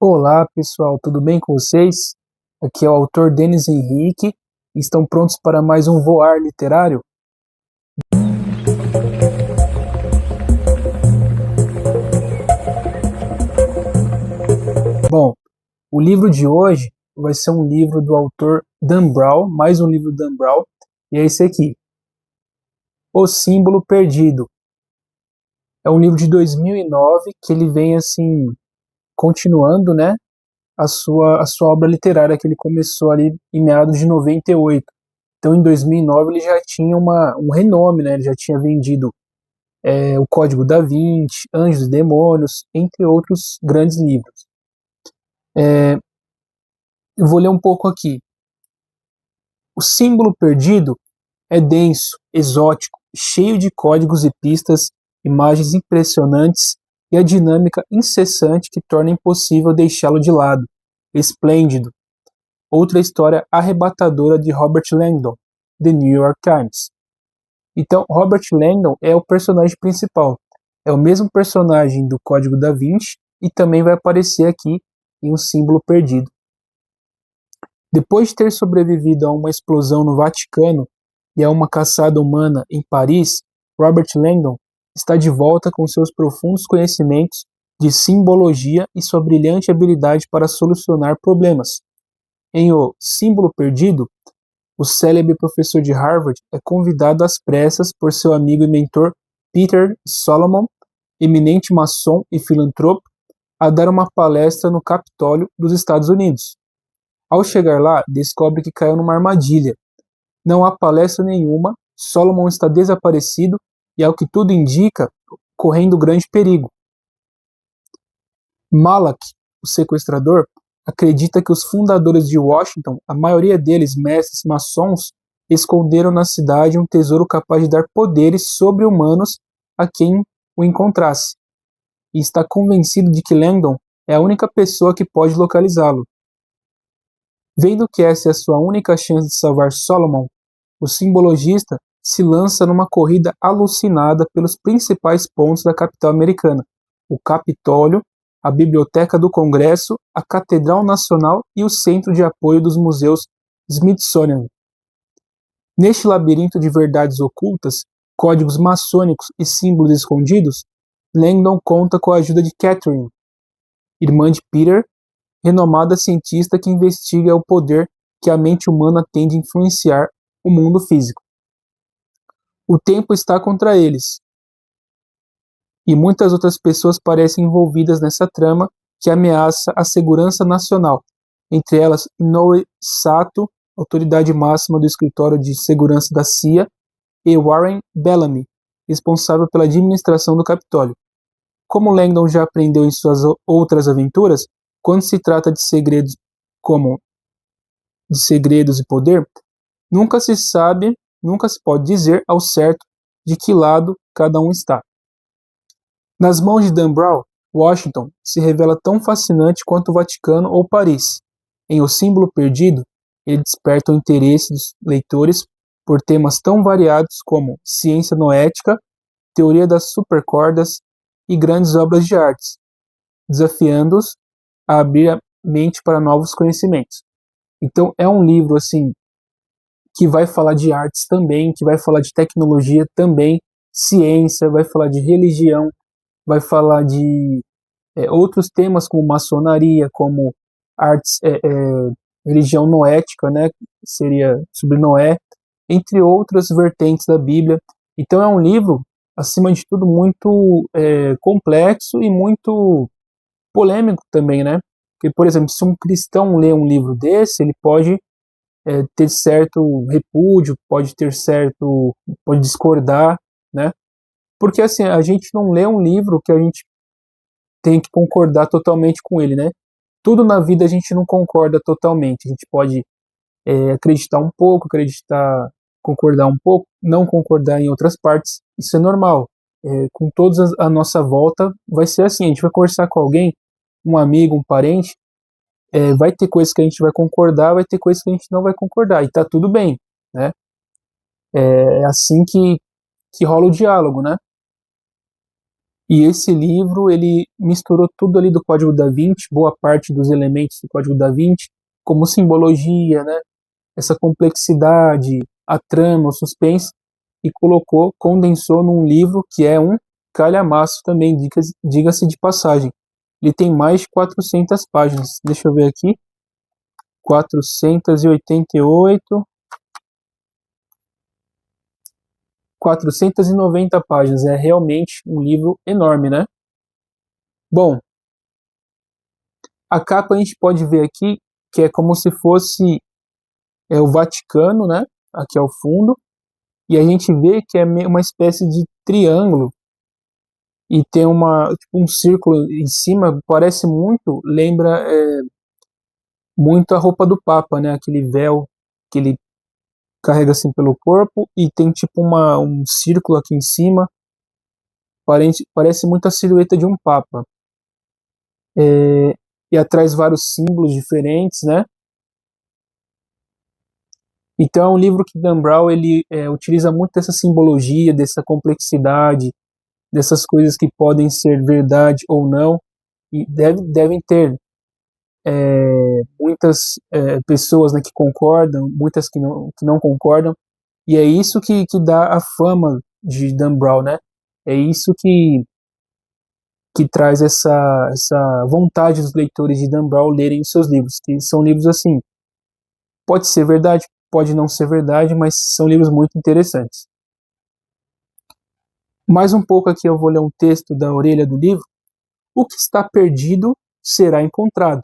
Olá pessoal, tudo bem com vocês? Aqui é o autor Denis Henrique. Estão prontos para mais um Voar Literário? Bom, o livro de hoje vai ser um livro do autor Dan Brown, mais um livro do Dan Brown, e é esse aqui, O Símbolo Perdido. É um livro de 2009 que ele vem assim, continuando, né, a sua obra literária que ele começou ali em meados de 98. Então, em 2009 ele já tinha um renome, né? Ele já tinha vendido o Código da Vinci, Anjos e Demônios, entre outros grandes livros. Eu vou ler um pouco aqui. O Símbolo Perdido é denso, exótico, cheio de códigos e pistas, imagens impressionantes e a dinâmica incessante que torna impossível deixá-lo de lado. Esplêndido. Outra história arrebatadora de Robert Langdon, The New York Times. Então, Robert Langdon é o personagem principal. É o mesmo personagem do Código da Vinci e também vai aparecer aqui em Um Símbolo Perdido. Depois de ter sobrevivido a uma explosão no Vaticano e a uma caçada humana em Paris, Robert Langdon está de volta com seus profundos conhecimentos de simbologia e sua brilhante habilidade para solucionar problemas. Em O Símbolo Perdido, o célebre professor de Harvard é convidado às pressas por seu amigo e mentor Peter Solomon, eminente maçom e filantropo, a dar uma palestra no Capitólio dos Estados Unidos. Ao chegar lá, descobre que caiu numa armadilha. Não há palestra nenhuma, Solomon está desaparecido e, ao que tudo indica, correndo grande perigo. Malak, o sequestrador, acredita que os fundadores de Washington, a maioria deles mestres maçons, esconderam na cidade um tesouro capaz de dar poderes sobre-humanos a quem o encontrasse, e está convencido de que Langdon é a única pessoa que pode localizá-lo. Vendo que essa é a sua única chance de salvar Solomon, o simbologista se lança numa corrida alucinada pelos principais pontos da capital americana: o Capitólio, a Biblioteca do Congresso, a Catedral Nacional e o Centro de Apoio dos Museus Smithsonian. Neste labirinto de verdades ocultas, códigos maçônicos e símbolos escondidos, Langdon conta com a ajuda de Catherine, irmã de Peter, renomada cientista que investiga o poder que a mente humana tem de influenciar o mundo físico. O tempo está contra eles, e muitas outras pessoas parecem envolvidas nessa trama que ameaça a segurança nacional, entre elas Inoue Sato, autoridade máxima do escritório de segurança da CIA, e Warren Bellamy, responsável pela administração do Capitólio. Como Langdon já aprendeu em suas outras aventuras, quando se trata de segredos e poder, nunca se pode dizer ao certo de que lado cada um está. Nas mãos de Dan Brown, Washington se revela tão fascinante quanto o Vaticano ou Paris. Em O Símbolo Perdido, ele desperta o interesse dos leitores por temas tão variados como ciência noética, teoria das supercordas e grandes obras de artes, desafiando-os a abrir a mente para novos conhecimentos. Então é um livro assim que vai falar de artes também, que vai falar de tecnologia também, ciência, vai falar de religião, vai falar de outros temas como maçonaria, como artes, religião noética, né, seria sobre Noé, entre outras vertentes da Bíblia. Então é um livro, acima de tudo, muito complexo e muito polêmico também, né? Porque, por exemplo, se um cristão lê um livro desse, ele pode ter certo repúdio, pode discordar, né? Porque assim, a gente não lê um livro que a gente tem que concordar totalmente com ele, né? Tudo na vida a gente não concorda totalmente. A gente pode acreditar um pouco, concordar um pouco, não concordar em outras partes. Isso é normal. Com todos a nossa volta vai ser assim. A gente vai conversar com alguém, um amigo, um parente, vai ter coisas que a gente vai concordar, vai ter coisas que a gente não vai concordar. E tá tudo bem, né? É assim que rola o diálogo, né? E esse livro, ele misturou tudo ali do Código da Vinci, boa parte dos elementos do Código da Vinci, como simbologia, né? Essa complexidade, a trama, o suspense, e colocou, condensou num livro que é um calhamaço também, diga-se de passagem. Ele tem mais de 400 páginas. Deixa eu ver aqui. 488, 490 páginas. É realmente um livro enorme, né? Bom, a capa a gente pode ver aqui que é como se fosse o Vaticano, né? Aqui ao fundo. E a gente vê que é uma espécie de triângulo e tem tipo, um círculo em cima, parece muito, lembra muito a roupa do Papa, né? Aquele véu que ele carrega assim pelo corpo e tem tipo um círculo aqui em cima, parece muito a silhueta de um Papa. E atrás vários símbolos diferentes, né? Então é um livro que Dan Brown ele utiliza muito dessa simbologia, dessa complexidade, dessas coisas que podem ser verdade ou não, e devem ter muitas pessoas, né, que concordam, muitas que não concordam, e é isso que dá a fama de Dan Brown, né? É isso que traz essa vontade dos leitores de Dan Brown lerem os seus livros, que são livros assim, pode ser verdade, pode não ser verdade, mas são livros muito interessantes. Mais um pouco aqui eu vou ler um texto da orelha do livro. O que está perdido será encontrado.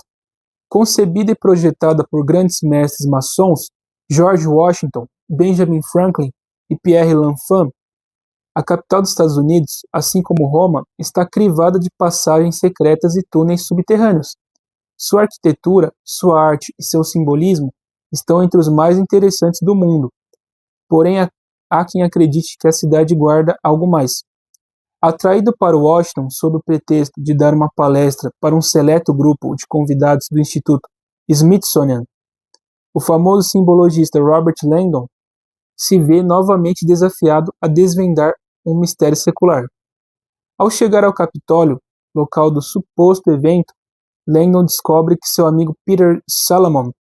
Concebida e projetada por grandes mestres maçons, George Washington, Benjamin Franklin e Pierre L'Enfant, a capital dos Estados Unidos, assim como Roma, está crivada de passagens secretas e túneis subterrâneos. Sua arquitetura, sua arte e seu simbolismo estão entre os mais interessantes do mundo. Porém, há quem acredite que a cidade guarda algo mais. Atraído para Washington sob o pretexto de dar uma palestra para um seleto grupo de convidados do Instituto Smithsonian, o famoso simbologista Robert Langdon se vê novamente desafiado a desvendar um mistério secular. Ao chegar ao Capitólio, local do suposto evento, Langdon descobre que seu amigo Peter Salomon,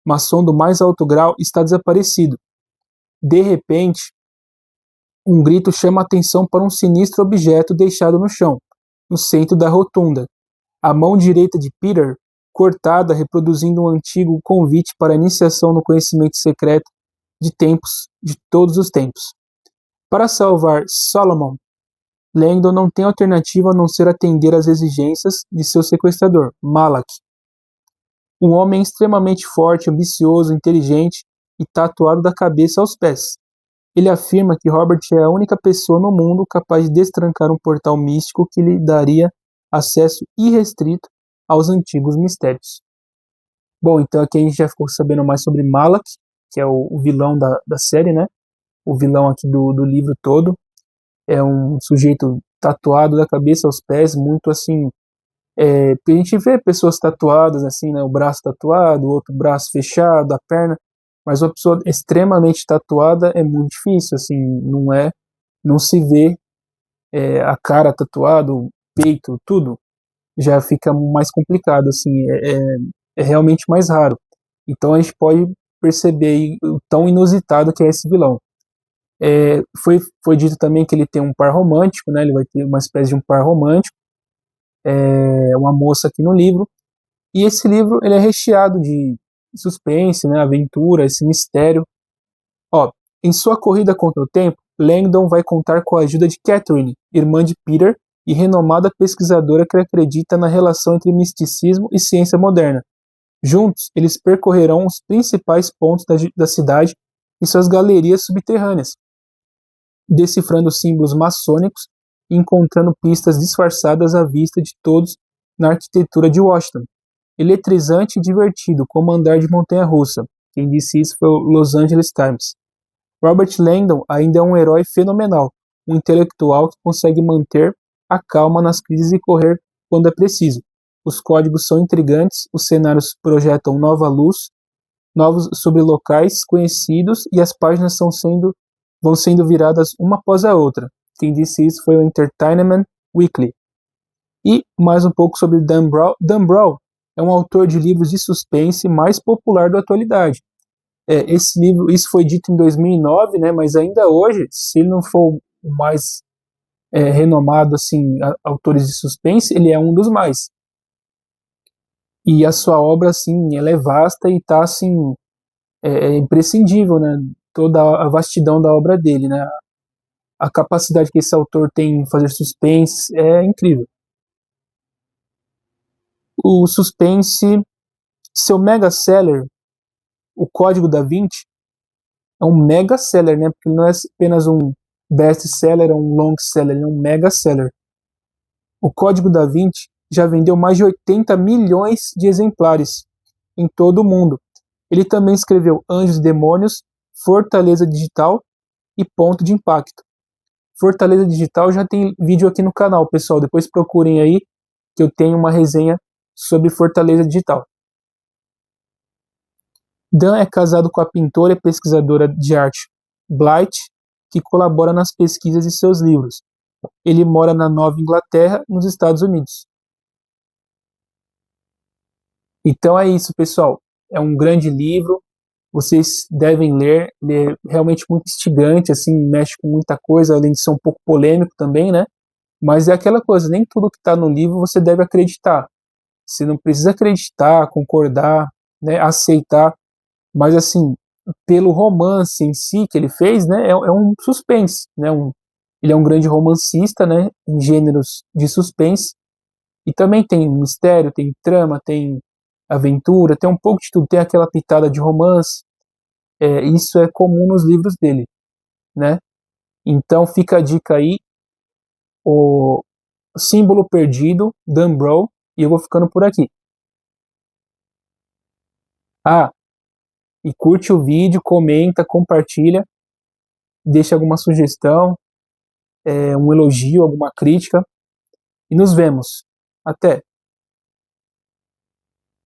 maçom do mais alto grau, está desaparecido. De repente, um grito chama a atenção para um sinistro objeto deixado no chão, no centro da rotunda. A mão direita de Peter, cortada, reproduzindo um antigo convite para a iniciação no conhecimento secreto de todos os tempos. Para salvar Solomon, Langdon não tem alternativa a não ser atender às exigências de seu sequestrador, Malak. Um homem extremamente forte, ambicioso, inteligente e tatuado da cabeça aos pés. Ele afirma que Robert é a única pessoa no mundo capaz de destrancar um portal místico que lhe daria acesso irrestrito aos antigos mistérios. Bom, então aqui a gente já ficou sabendo mais sobre Malak, que é o vilão da série, né? O vilão aqui do livro todo. É um sujeito tatuado da cabeça aos pés, muito assim... a gente vê pessoas tatuadas, assim, né? O braço tatuado, o outro braço fechado, a perna... Mas uma pessoa extremamente tatuada é muito difícil, assim, não se vê a cara tatuada, o peito, tudo, já fica mais complicado, assim, é realmente mais raro. Então a gente pode perceber aí o tão inusitado que é esse vilão. Foi dito também que ele tem um par romântico, né, ele vai ter uma espécie de um par romântico, uma moça aqui no livro, e esse livro ele é recheado de suspense, né, aventura, esse mistério. Em sua corrida contra o tempo, Langdon vai contar com a ajuda de Catherine, irmã de Peter e renomada pesquisadora que acredita na relação entre misticismo e ciência moderna. Juntos, eles percorrerão os principais pontos da cidade e suas galerias subterrâneas, decifrando símbolos maçônicos e encontrando pistas disfarçadas à vista de todos na arquitetura de Washington. Eletrizante e divertido, como andar de montanha-russa. Quem disse isso foi o Los Angeles Times. Robert Langdon ainda é um herói fenomenal, um intelectual que consegue manter a calma nas crises e correr quando é preciso. Os códigos são intrigantes, os cenários projetam nova luz, novos sobre locais conhecidos e as páginas vão sendo viradas uma após a outra. Quem disse isso foi o Entertainment Weekly. E mais um pouco sobre Dan Brown. Dan Brown é um autor de livros de suspense mais popular da atualidade. Esse livro, isso foi dito em 2009, né, mas ainda hoje, se ele não for o mais renomado assim, autores de suspense, ele é um dos mais. E a sua obra, assim, ela é vasta e está assim, imprescindível, né? Toda a vastidão da obra dele, né? A capacidade que esse autor tem em fazer suspense é incrível. O suspense, seu mega seller, O Código da Vinci, é um mega seller, né? Porque ele não é apenas um best seller, um long seller, ele é um mega seller. O Código da Vinci já vendeu mais de 80 milhões de exemplares em todo o mundo. Ele também escreveu Anjos e Demônios, Fortaleza Digital e Ponto de Impacto. Fortaleza Digital já tem vídeo aqui no canal, pessoal. Depois procurem aí que eu tenho uma resenha sobre Fortaleza Digital. Dan é casado com a pintora e pesquisadora de arte Blythe, que colabora nas pesquisas de seus livros. Ele mora na Nova Inglaterra, nos Estados Unidos. Então é isso, pessoal. É um grande livro. Vocês devem ler. Ele é realmente muito instigante, assim, mexe com muita coisa, além de ser um pouco polêmico também, né? Mas é aquela coisa, nem tudo que está no livro você deve acreditar. Você não precisa acreditar, concordar, né, aceitar, mas assim, pelo romance em si que ele fez, né, é um suspense, né, ele é um grande romancista, né, em gêneros de suspense, e também tem mistério, tem trama, tem aventura, tem um pouco de tudo, tem aquela pitada de romance, isso é comum nos livros dele, né, então fica a dica aí, o Símbolo Perdido, Dan Brown, e eu vou ficando por aqui. Ah, e curte o vídeo, comenta, compartilha, deixa alguma sugestão, um elogio, alguma crítica, e nos vemos. Até!